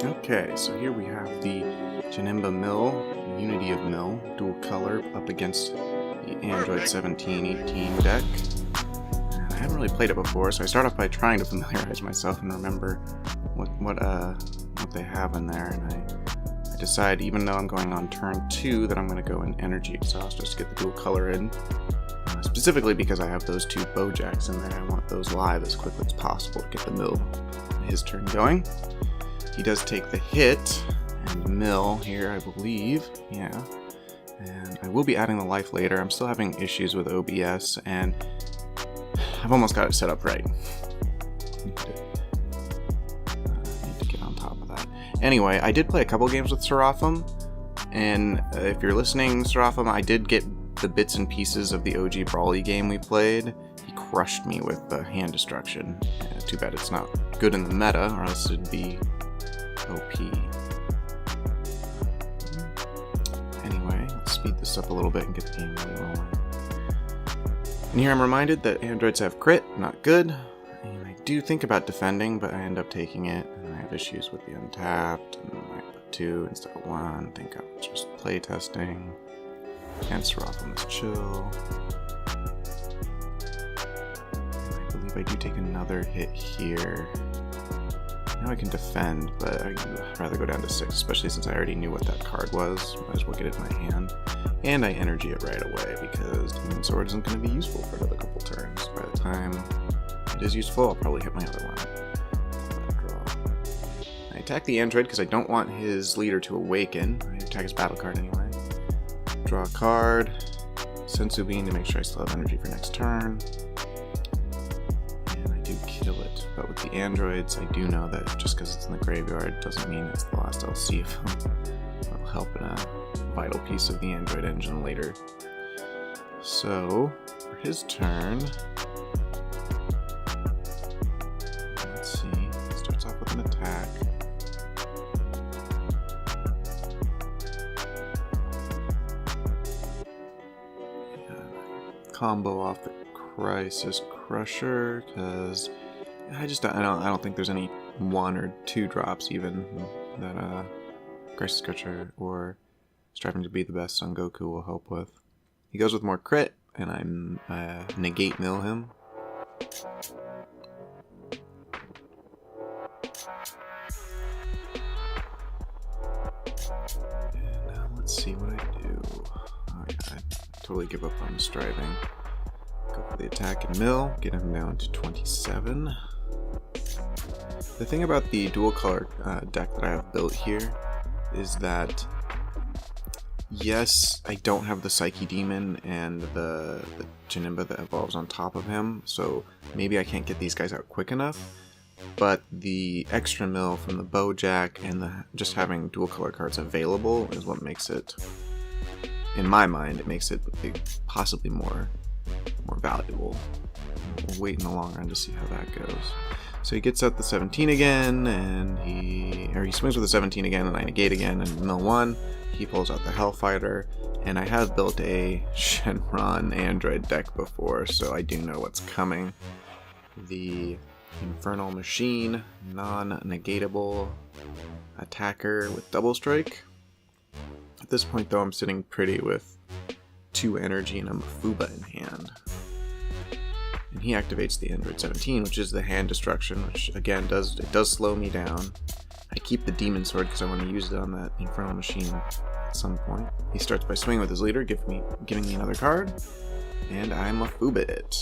Okay, so here we have the Janemba Unity of Mill dual color up against the Android 17-18 deck. And I haven't really played it before, so I start off by trying to familiarize myself and remember what they have in there. And I decide, even though I'm going on turn 2, that I'm going to go in Energy Exhaust just to get the dual color in. Specifically because I have those two Bojacks in there. I want those live as quickly as possible to get the mill his turn going. He does take the hit and mill here, I believe. Yeah. And I will be adding the life later. I'm still having issues with OBS, and I've almost got it set up right. Need to get on top of that. Anyway, I did play a couple games with Syraphym, and if you're listening, Syraphym, I did get the bits and pieces of the OG Brawly game we played. He crushed me with the hand destruction. Too bad it's not good in the meta, or else it'd be OP. Anyway, let's speed this up a little bit and get the game really rolling. And here I'm reminded that androids have crit, not good. And I do think about defending, but I end up taking it, and I have issues with the untapped, and I might put 2 instead of 1. Think I'm just play testing. And Syraphym is chill. I believe I do take another hit here. Now I can defend, but I'd rather go down to 6, especially since I already knew what that card was. Might as well get it in my hand. And I energy it right away, because Demon Sword isn't going to be useful for another couple turns. By the time it is useful, I'll probably hit my other one. Draw. I attack the android because I don't want his leader to awaken. I attack his battle card anyway. Draw a card. Sensu Bean to make sure I still have energy for next turn. And I do kill it. But with the androids, I do know that just because it's in the graveyard doesn't mean it's the last I'll see of them. It'll help in a vital piece of the android engine later. So, for his turn, let's see, he starts off with an attack. Combo off the Crisis Crusher, because I don't think there's any 1 or 2 drops even that Crisis Crusher or Striving to be the best Son Goku will help with. He goes with more crit, and I'm negate mill him. And now let's see what I do. Oh yeah, I totally give up on striving. Go for the attack and mill, get him down to 27. The thing about the dual color deck that I have built here is that, yes, I don't have the Psyche Demon and the Janemba that evolves on top of him, so maybe I can't get these guys out quick enough, but the extra mill from the Bojack and just having dual color cards available is what makes it, in my mind, it makes it possibly more valuable. We'll wait in the long run to see how that goes. So he gets out the 17 again, and he swings with the 17 again, and I negate again, and mill 1. He pulls out the Hellfighter, and I have built a Shenron Android deck before, so I do know what's coming. The Infernal Machine, non-negatable attacker with double strike. At this point, though, I'm sitting pretty with 2 energy and a Mafuba in hand. And he activates the Android 17, which is the hand destruction, which again does slow me down. I keep the Demon Sword because I want to use it on that Infernal Machine at some point. He starts by swinging with his leader, giving me another card, and I Mafuba it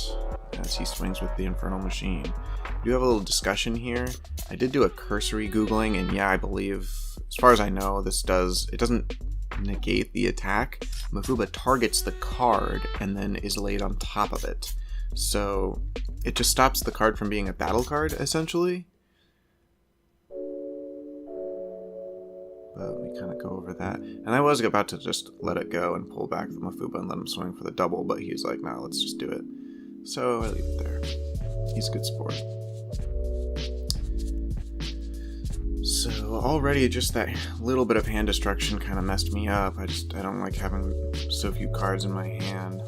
as he swings with the Infernal Machine. We do have a little discussion here. I did do a cursory Googling, and yeah, I believe, as far as I know, it doesn't negate the attack. Mafuba targets the card and then is laid on top of it. So it just stops the card from being a battle card, essentially. But let me kind of go over that. And I was about to just let it go and pull back the Mafuba and let him swing for the double, but he's like, no, let's just do it. So I leave it there. He's a good sport. So already just that little bit of hand destruction kind of messed me up. I don't like having so few cards in my hand,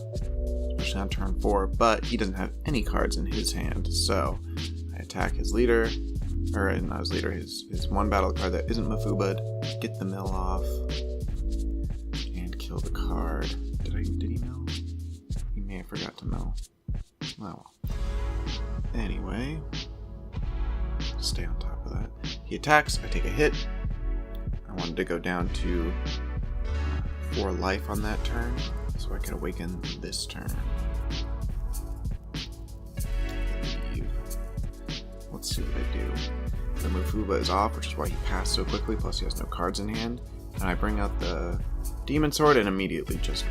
especially on turn 4, but he doesn't have any cards in his hand, so I attack his leader, or not his leader, his one battle card that isn't Mafuba'd. Get the mill off and kill the card. Did he mill? He may have forgot to mill. Oh well. Anyway, stay on top of that. He attacks. I take a hit. I wanted to go down to 4 life on that turn, so I could awaken this turn. Let's see what I do. The Mafuba is off, which is why he passed so quickly, plus he has no cards in hand. And I bring out the Demon Sword and immediately just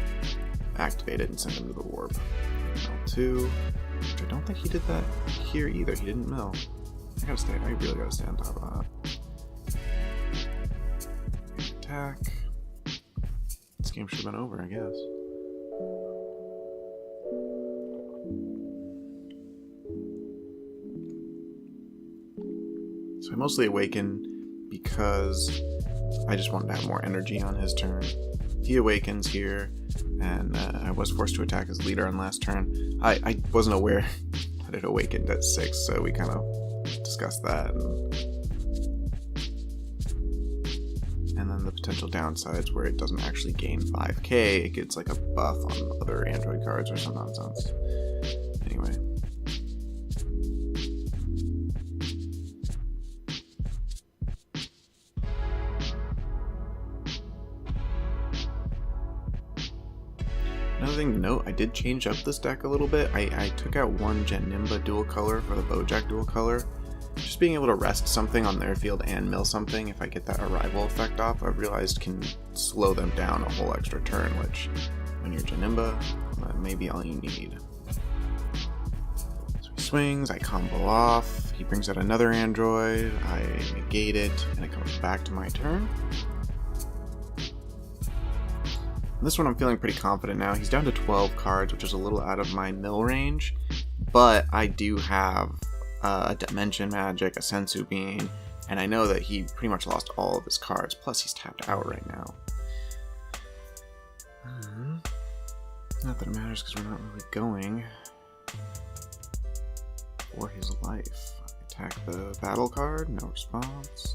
activate it and send him to the warp. Mill 2, which I don't think he did that here either. He didn't mill. I really gotta stay on top of that. Attack. This game should have been over, I guess. So I mostly awaken because I just wanted to have more energy on his turn. He awakens here, and I was forced to attack his leader on last turn. I wasn't aware that it awakened at 6, so we kind of discussed that. And then the potential downsides where it doesn't actually gain 5k, it gets like a buff on other Android cards or some nonsense. Anyway. Another thing to note, I did change up this deck a little bit. I took out one Janemba dual color for the Bojack dual color. Just being able to rest something on their field and mill something, if I get that arrival effect off, I've realized can slow them down a whole extra turn, which, when you're Janemba, that may be all you need. So he swings, I combo off, he brings out another android, I negate it, and it comes back to my turn. This one I'm feeling pretty confident now. He's down to 12 cards, which is a little out of my mill range, but I do have a Dimension Magic, a Sensu Bean, and I know that he pretty much lost all of his cards, plus he's tapped out right now. Not that it matters because we're not really going for his life. Attack the battle card, no response.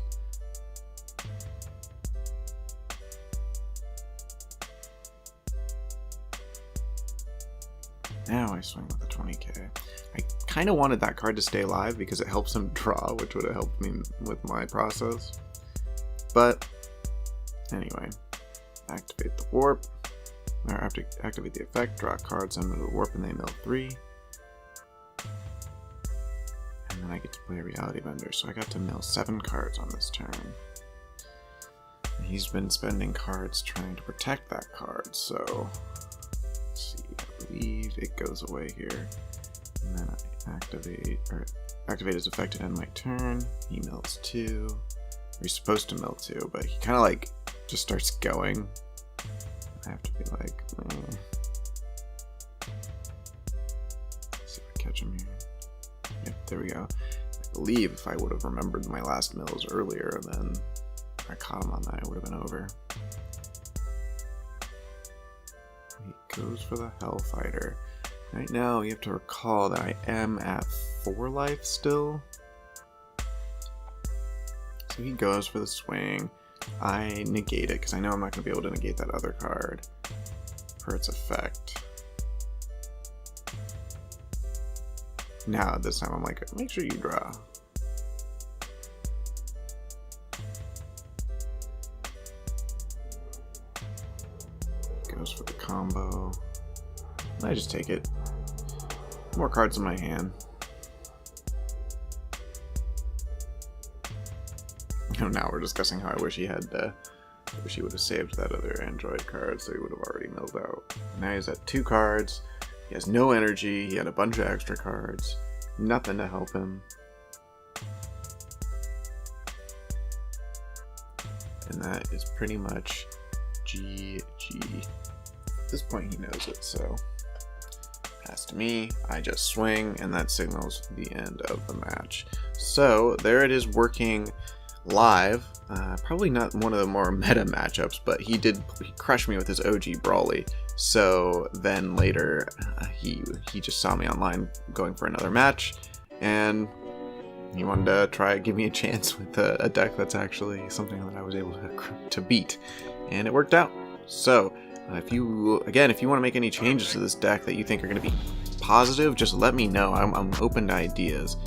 Now I swing with the 20k. I kind of wanted that card to stay alive because it helps him draw, which would have helped me with my process. But anyway, activate the warp. Or activate the effect, draw a card, send them to the warp, and they mill 3. And then I get to play a Reality Bender, so I got to mill 7 cards on this turn. And he's been spending cards trying to protect that card, so let's see, I believe it goes away here. And then I activate his effect to end my turn. He mills 2. Or he's supposed to mill 2, but he kind of like just starts going. I have to be like, let's see if I catch him here. Yep, there we go. I believe if I would have remembered my last mills earlier, then if I caught him on that, it would have been over. He goes for the Hellfighter. Right now, you have to recall that I am at 4 life still. So he goes for the swing. I negate it because I know I'm not going to be able to negate that other card for its effect. Now, this time I'm like, make sure you draw. Goes for the combo. I just take it. More cards in my hand. Now we're discussing how I wish he had. Wish he would have saved that other Android card, so he would have already milled out. Now he's at 2 cards. He has no energy. He had a bunch of extra cards. Nothing to help him. And that is pretty much GG. At this point, he knows it, so pass to me. I just swing, and that signals the end of the match. So there it is, working live. Probably not one of the more meta matchups, but he crushed me with his OG Brawly. So then later he just saw me online going for another match, and he wanted to try give me a chance with a deck that's actually something that I was able to beat, and it worked out. So if you want to make any changes to this deck that you think are going to be positive, just let me know. I'm open to ideas.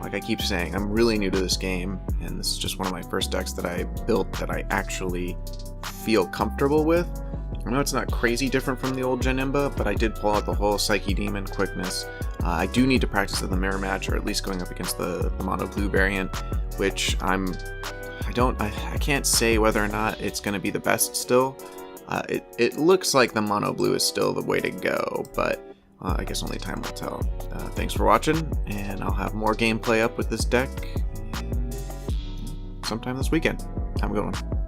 Like I keep saying, I'm really new to this game, and this is just one of my first decks that I built that I actually feel comfortable with. I know it's not crazy different from the old Janemba, but I did pull out the whole Psyche Demon quickness. I do need to practice in the mirror match, or at least going up against the mono blue variant, which I can't say whether or not it's going to be the best still. It looks like the mono blue is still the way to go, but I guess only time will tell. Thanks for watching, and I'll have more gameplay up with this deck sometime this weekend. Have a good one.